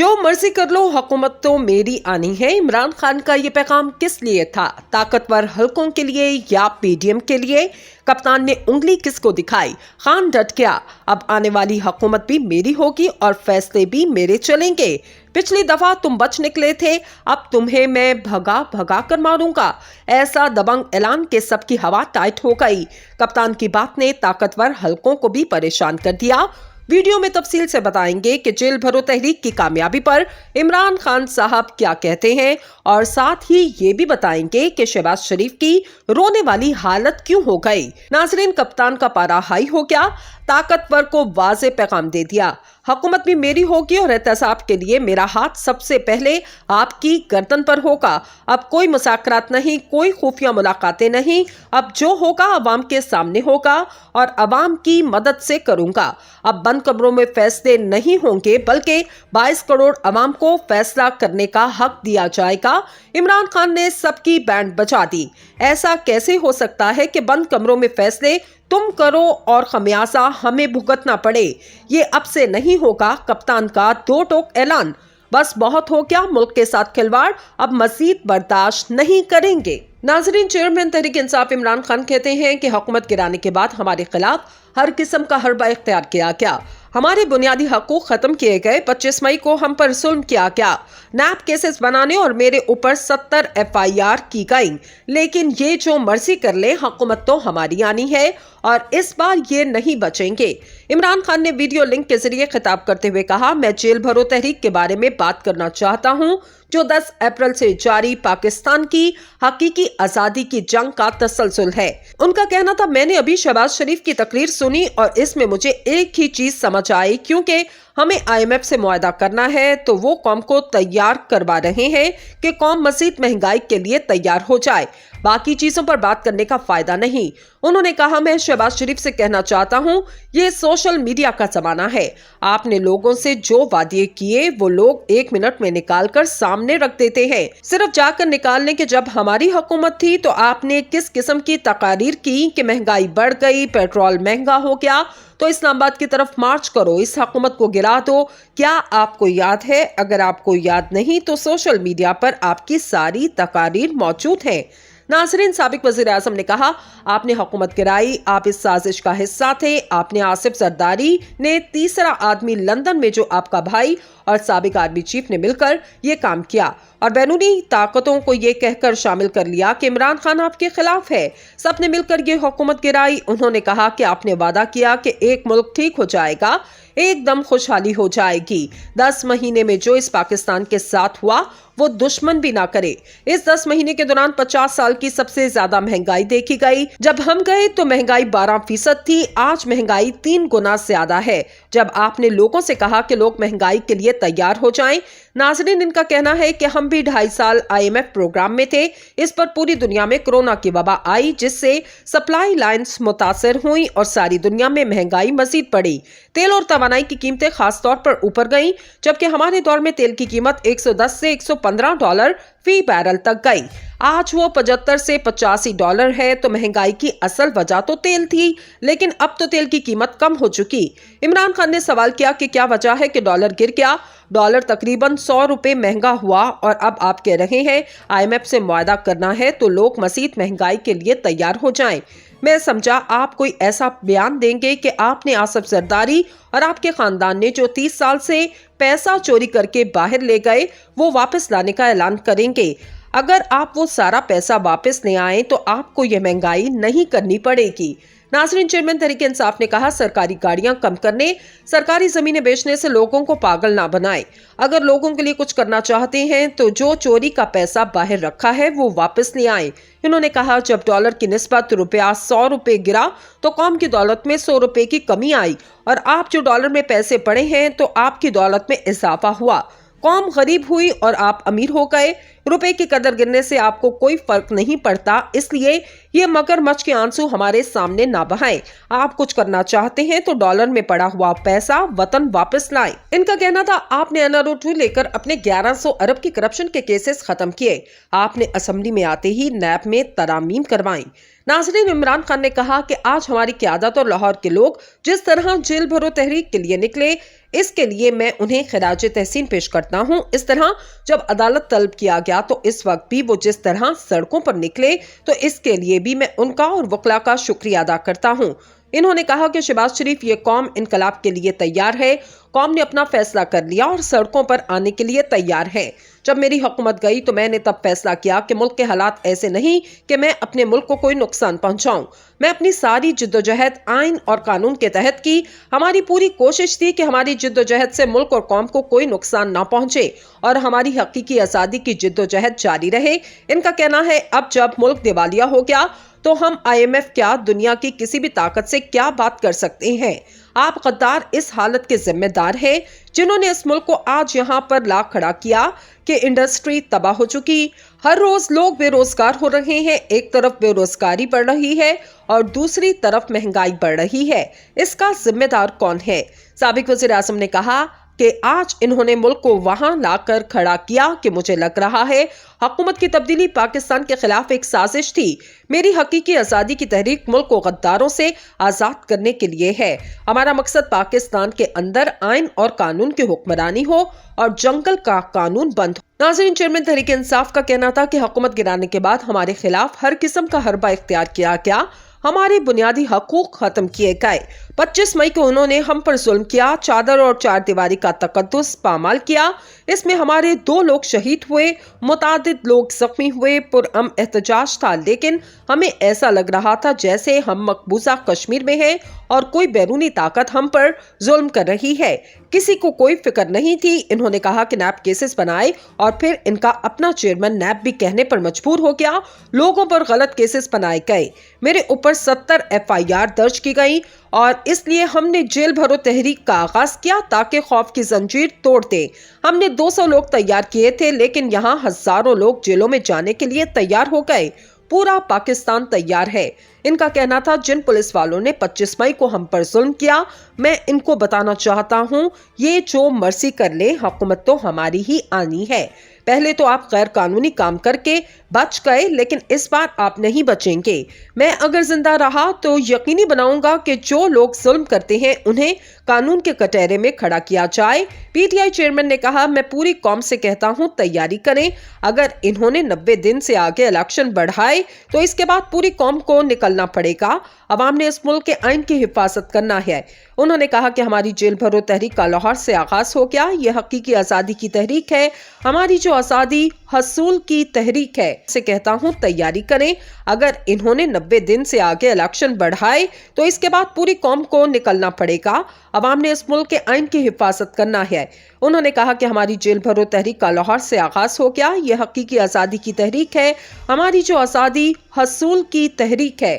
जो मर्जी कर लो, हुकूमत तो मेरी आनी है। इमरान खान का ये पैगाम किस लिए था? ताकतवर हलकों के लिए या पीडीएम के लिए? कप्तान ने उंगली किसको दिखाई? खान डट गया, अब आने वाली हुकूमत भी मेरी होगी और फैसले भी मेरे चलेंगे। पिछली दफा तुम बच निकले थे, अब तुम्हें मैं भगा भगा कर मारूंगा। ऐसा दबंग ऐलान के सबकी हवा टाइट हो गई। कप्तान की बात ने ताकतवर हलकों को भी परेशान कर दिया। वीडियो में तफसील से बताएंगे कि जेल भरो तहरीक की कामयाबी पर इमरान खान साहब क्या कहते हैं और साथ ही ये भी बताएंगे कि शहबाज शरीफ की रोने वाली हालत क्यों हो गई। नाजरीन, कप्तान का पारा हाई हो गया, ताकतवर को वाज़े पैगाम दे दिया। हुकूमत भी मेरी होगी और एहतसाब के लिए मेरा हाथ सबसे पहले आपकी गर्दन पर होगा। अब कोई मुज़ाकरात नहीं, कोई खुफिया मुलाकातें नहीं। अब जो होगा अवाम के सामने होगा और अवाम की मदद से करूंगा। अब बंद कमरों में फैसले नहीं होंगे, बल्कि 22 करोड़ अवाम को फैसला करने का हक दिया जाएगा। इमरान खान ने सबकी बैंड बजा दी। ऐसा कैसे हो सकता है कि बंद कमरों में फैसले तुम करो और खमियाजा हमें भुगतना पड़े? ये अब से नहीं होगा। कप्तान का दो टोक ऐलान। बस बहुत हो गया, मुल्क के साथ खिलवाड़ अब मजीद बर्दाश्त नहीं करेंगे। नाजरीन, चेयरमैन तहरीक इंसाफ इमरान खान कहते हैं कि हुकूमत गिराने के बाद हमारे खिलाफ हर किस्म का हरबा इख्तियार किया गया। हमारे बुनियादी हकूक खत्म किए गए। 25 मई को हम पर जुल्म किया गया। नैप केसेस बनाने और मेरे ऊपर 70 FIR की गई। लेकिन ये जो मर्जी कर ले, हुकूमत तो हमारी आनी है और इस बार ये नहीं बचेंगे। इमरान खान ने वीडियो लिंक के जरिए खिताब करते हुए कहा, मैं जेल भरो तहरीक के बारे में बात करना चाहता हूँ, जो 10 अप्रैल से जारी पाकिस्तान की हकीकी आजादी की जंग का तसलसल है। उनका कहना था, मैंने अभी शहबाज शरीफ की तकरीर सुनी और इसमें मुझे एक ही चीज समझ आई, क्योंकि हमें IMF से मुआहदा करना है तो वो कौम को तैयार करवा रहे हैं कि कौम मजीद महंगाई के लिए तैयार हो जाए। बाकी चीजों पर बात करने का फायदा नहीं। उन्होंने कहा, मैं शहबाज शरीफ से कहना चाहता हूं, ये सोशल मीडिया का जमाना है। आपने लोगों से जो वादे किए वो लोग 1 मिनट में निकाल कर सामने रख देते हैं। सिर्फ जाकर निकाल लें कि जब हमारी हुकूमत थी तो आपने किस किस्म की तकारीर की कि महंगाई बढ़ गई, पेट्रोल महंगा हो गया, तो इस्लामाबाद की तरफ मार्च करो, इस हुकूमत को गिरा दो। क्या आपको याद है? अगर आपको याद नहीं तो सोशल मीडिया पर आपकी सारी तकारीर मौजूद है। नाजरीन, साबिक वज़ीर आज़म ने कहा, आपने हुकूमत गिराई, आप इस साजिश का हिस्सा थे। आपने आसिफ जरदारी ने तीसरा आदमी लंदन में जो आपका भाई और साबिक आर्मी चीफ ने मिलकर ये काम किया और बैरूनी ताकतों को ये कहकर शामिल कर लिया कि इमरान खान आपके खिलाफ है। सबने मिलकर ये हुकूमत गिराई। उन्होंने कहा कि आपने वादा किया कि एक मुल्क ठीक हो जाएगा, एकदम खुशहाली हो जाएगी। 10 महीने में जो इस पाकिस्तान के साथ हुआ वो दुश्मन भी ना करे। इस 10 महीने के दौरान 50 साल की सबसे ज्यादा महंगाई देखी गई। जब हम गए तो महंगाई 12% थी, आज महंगाई 3 गुना ज्यादा है। जब आपने लोगों से कहा कि लोग महंगाई के लिए तैयार हो जाएं, नाजरीन, इनका कहना है कि हम भी 2.5 साल IMF प्रोग्राम में थे। इस पर पूरी दुनिया में कोरोना की वबा आई, जिससे सप्लाई लाइन्स मुतासर हुई और सारी दुनिया में महंगाई मजीद बढ़ी। तेल और तवानाई की कीमतें खास तौर पर ऊपर गईं, जबकि हमारे दौर में तेल की कीमत $110 से $115 फी बैरल तक गई। आज वो $75 से $85 है। तो महंगाई की असल वजह तो तेल थी, लेकिन अब तो तेल की कीमत कम हो चुकी। इमरान खान ने सवाल किया कि क्या वजह है कि डॉलर गिर गया? डॉलर तकरीबन 100 रुपए महंगा हुआ और अब आप कह रहे हैं IMF से मुआहदा करना है तो लोग मजीद महंगाई के लिए तैयार हो जाएं। मैं समझा आप कोई ऐसा बयान देंगे कि आपने आसिफ जरदारी और आपके खानदान ने जो 30 साल से पैसा चोरी करके बाहर ले गए वो वापस लाने का ऐलान करेंगे। अगर आप वो सारा पैसा वापस ले आए तो आपको ये महंगाई नहीं करनी पड़ेगी। नाजरीन, चेयरमैन तहरीक इंसाफ ने कहा, सरकारी गाड़ियां कम करने, सरकारी जमीनें बेचने से लोगों को पागल ना बनाए। अगर लोगों के लिए कुछ करना चाहते हैं तो जो चोरी का पैसा बाहर रखा है वो वापस ले आए। इन्होंने कहा, जब डॉलर की निस्बत रुपया 100 रुपए गिरा तो कौम की दौलत में 100 रुपए की कमी आई और आप जो डॉलर में पैसे पड़े हैं तो आपकी दौलत में इजाफा हुआ। कौम गरीब हुई और आप अमीर हो गए। रुपए की कदर गिरने से आपको कोई फर्क नहीं पड़ता, इसलिए ये मगरमच्छ के आंसू हमारे सामने ना बहाएं। आप कुछ करना चाहते हैं तो डॉलर में पड़ा हुआ पैसा वतन वापस लाएं। इनका कहना था, आपने NRO2 लेकर अपने 1100 अरब की करप्शन के केसेस खत्म किए, आपने असेंबली में आते ही नैब में तरामीम करवाई। नाज़रीन, इमरान खान ने कहा कि आज हमारी क़यादत और लाहौर के लोग जिस तरह जेल भरो तहरीक के लिए निकले, इसके लिए मैं उन्हें खिराज तहसीन पेश करता हूं। इस तरह जब अदालत तलब किया गया तो इस वक्त भी वो जिस तरह सड़कों पर निकले, तो इसके लिए भी मैं उनका और वकला का शुक्रिया अदा करता हूं। इन्होंने कहा कि शहबाज शरीफ, ये कौम इनकलाब के लिए तैयार है, कौम ने अपना फैसला कर लिया और सड़कों पर आने के लिए तैयार है। जब मेरी हुकूमत गई तो मैंने तब फैसला किया कि मुल्क के हालात ऐसे नहीं कि मैं अपने मुल्क को कोई नुकसान पहुंचाऊं। मैं अपनी सारी जिद्दोजहद आइन और कानून के तहत की। हमारी पूरी कोशिश थी कि हमारी जिद्दोजहद से मुल्क और कौम को कोई नुकसान ना पहुंचे और हमारी हकीकी आज़ादी की जिद्दोजहद जारी रहे। इनका कहना है, अब जब मुल्क दिवालिया हो गया तो हम IMF क्या, दुनिया की किसी भी ताकत से क्या बात कर सकते हैं। आप गद्दार इस हालत के जिम्मेदार हैं जिन्होंने इस मुल्क को आज यहाँ पर ला खड़ा किया कि इंडस्ट्री तबाह हो चुकी, हर रोज लोग बेरोजगार हो रहे हैं। एक तरफ बेरोजगारी बढ़ रही है और दूसरी तरफ महंगाई बढ़ रही है। इसका जिम्मेदार कौन है? साबिक वज़ीर आज़म ने कहा कि आज इन्होंने मुल्क को वहां लाकर खड़ा किया कि मुझे लग रहा है हुकूमत की तब्दीली पाकिस्तान के खिलाफ एक साजिश थी। मेरी हकीकी आज़ादी की तहरीक मुल्क को गद्दारों से आज़ाद करने के लिए है। हमारा मकसद पाकिस्तान के अंदर आइन और कानून की हुक्मरानी हो और जंगल का कानून बंद हो। नाज़रीन, चेयरमैन तहरीक इंसाफ का कहना था कि हुकूमत गिराने के बाद हमारे खिलाफ हर किस्म का हरबा इख्तियार किया गया, हमारे बुनियादी हकूक खत्म किए गए। 25 मई को उन्होंने हम पर जुल्म किया, चादर और चार दीवारी का तकद्दुस पामाल किया। इसमें हमारे 2 लोग शहीद हुए, मुतादिद लोग जख्मी हुए, पुरअमन एहतजाज था, लेकिन हमें ऐसा लग रहा था जैसे हम मकबूजा कश्मीर में हैं और कोई बैरूनी ताकत हम पर जुल्म कर रही है। किसी को कोई फिक्र नहीं थी। इन्होंने कहा कि नैब केसेस बनाए और फिर इनका अपना चेयरमैन नैब भी कहने पर मजबूर हो गया। लोगों पर गलत केसेस बनाए गए, मेरे ऊपर 70 FIR दर्ज की गई और इसलिए हमने जेल भरो तहरीक का आगाज किया ताकि खौफ की जंजीर तोड़ दें। हमने 200 लोग तैयार किए थे, लेकिन यहाँ हजारों लोग जेलों में जाने के लिए तैयार हो गए। पूरा पाकिस्तान तैयार है। इनका कहना था, जिन पुलिस वालों ने 25 मई को हम पर जुल्म किया, मैं इनको बताना चाहता हूँ, ये जो मर्जी कर ले, हुकूमत तो हमारी ही आनी है। पहले तो आप गैर कानूनी काम करके बच गए, लेकिन इस बार आप नहीं बचेंगे। मैं अगर जिंदा रहा तो यकीनी बनाऊंगा कि जो लोग जुल्म करते हैं उन्हें कानून के कटहरे में खड़ा किया जाए। PTI चेयरमैन ने कहा, मैं पूरी कौम से कहता हूं, तैयारी करें। अगर इन्होंने 90 दिन से आगे इलेक्शन बढ़ाए तो इसके बाद पूरी कौम को निकलना पड़ेगा। अवाम ने इस मुल्क के आइन की हिफाजत करना है। उन्होंने कहा कि हमारी जेल भरो तहरीक का लाहौर से आगाज हो गया। यह हकीकी आज़ादी की तहरीक है, हमारी जो आज़ादी हसूल की तहरीक है। से कहता हूं, तैयारी करें। अगर इन्होंने 90 दिन से आगे इलेक्शन बढ़ाए तो इसके बाद पूरी कौम को निकलना पड़ेगा। अवाम ने इस मुल्क के आइन की हिफाजत करना है। उन्होंने कहा कि हमारी जेल भरो तहरीक का लाहौर से आगाज हो गया। यह हकीकी आज़ादी की तहरीक है, हमारी जो आज़ादी हसूल की तहरीक है।